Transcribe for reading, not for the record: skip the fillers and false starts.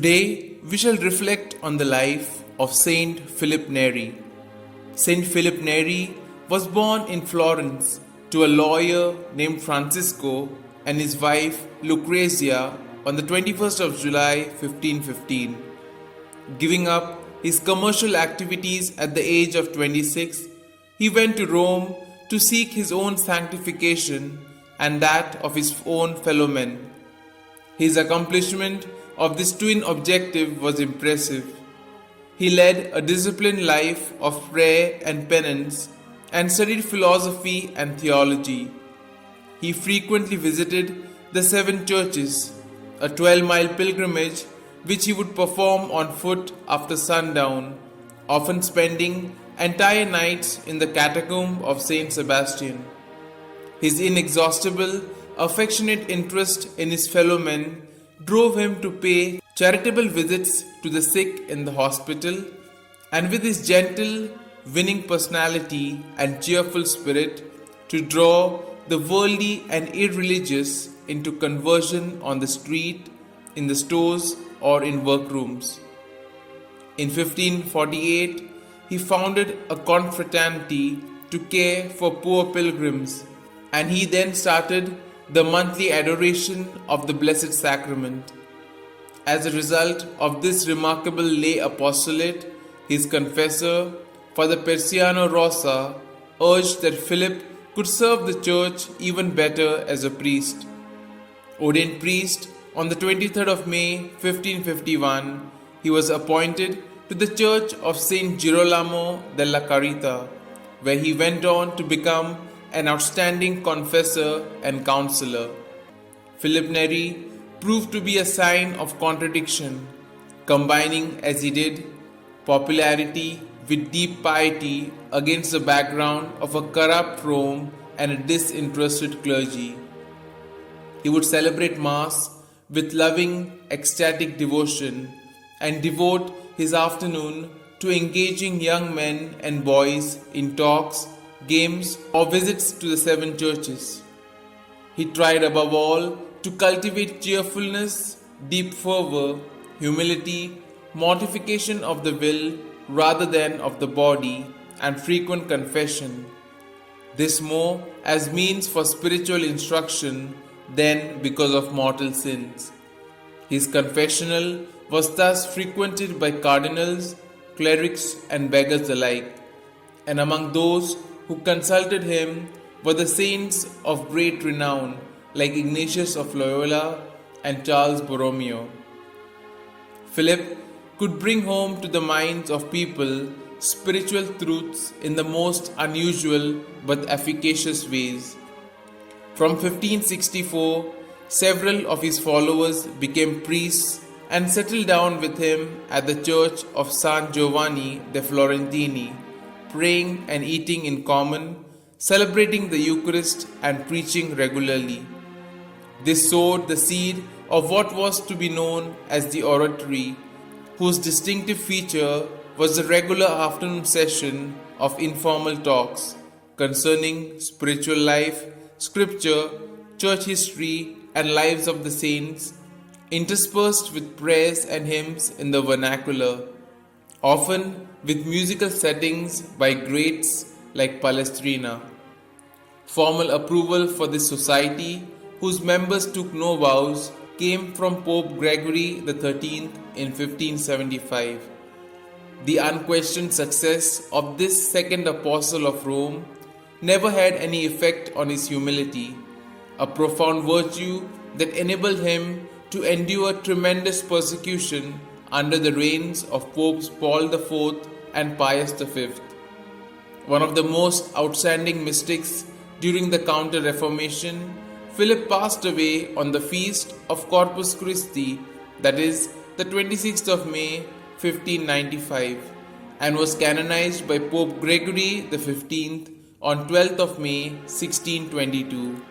Today, we shall reflect on the life of St Philip Neri. St Philip Neri was born in Florence to a lawyer named Francisco and his wife Lucrezia on the 21st of July 1515. Giving up his commercial activities at the age of 26, he went to Rome to seek his own sanctification and that of his own fellow men. His accomplishment of this twin objective was impressive. He led a disciplined life of prayer and penance and studied philosophy and theology. He frequently visited the 7 churches, a 12-mile pilgrimage which he would perform on foot after sundown, often spending entire nights in the catacomb of St. Sebastian. His inexhaustible, affectionate interest in his fellow men drove him to pay charitable visits to the sick in the hospital, and with his gentle, winning personality and cheerful spirit to draw the worldly and irreligious into conversion on the street, in the stores, or in workrooms. In 1548, he founded a confraternity to care for poor pilgrims, and he then started the monthly adoration of the Blessed Sacrament. As a result of this remarkable lay apostolate, his confessor, Father Persiano Rosa, urged that Philip could serve the church even better as a priest. Ordained priest on the 23rd of May 1551, he was appointed to the Church of Saint Girolamo della Carita, where he went on to become an outstanding confessor and counselor. Philip Neri proved to be a sign of contradiction, combining as he did popularity with deep piety against the background of a corrupt Rome and a disinterested clergy. He would celebrate Mass with loving, ecstatic devotion and devote his afternoon to engaging young men and boys in talks, games, or visits to the 7 churches. He tried above all to cultivate cheerfulness, deep fervor, humility, mortification of the will rather than of the body, and frequent confession. This more as means for spiritual instruction than because of mortal sins. His confessional was thus frequented by cardinals, clerics, and beggars alike, and among those who consulted him were the saints of great renown like Ignatius of Loyola and Charles Borromeo. Philip could bring home to the minds of people spiritual truths in the most unusual but efficacious ways. From 1564, several of his followers became priests and settled down with him at the church of San Giovanni de Florentini, praying and eating in common, celebrating the Eucharist and preaching regularly. This sowed the seed of what was to be known as the oratory, whose distinctive feature was the regular afternoon session of informal talks concerning spiritual life, scripture, church history, and lives of the saints, interspersed with prayers and hymns in the vernacular, often with musical settings by greats like Palestrina. Formal approval for this society, whose members took no vows, came from Pope Gregory XIII in 1575. The unquestioned success of this second apostle of Rome never had any effect on his humility, a profound virtue that enabled him to endure tremendous persecution under the reigns of Popes Paul IV and Pius V. One of the most outstanding mystics during the Counter-Reformation, Philip passed away on the feast of Corpus Christi, that is, the 26th of May 1595, and was canonized by Pope Gregory XV on 12th of May 1622.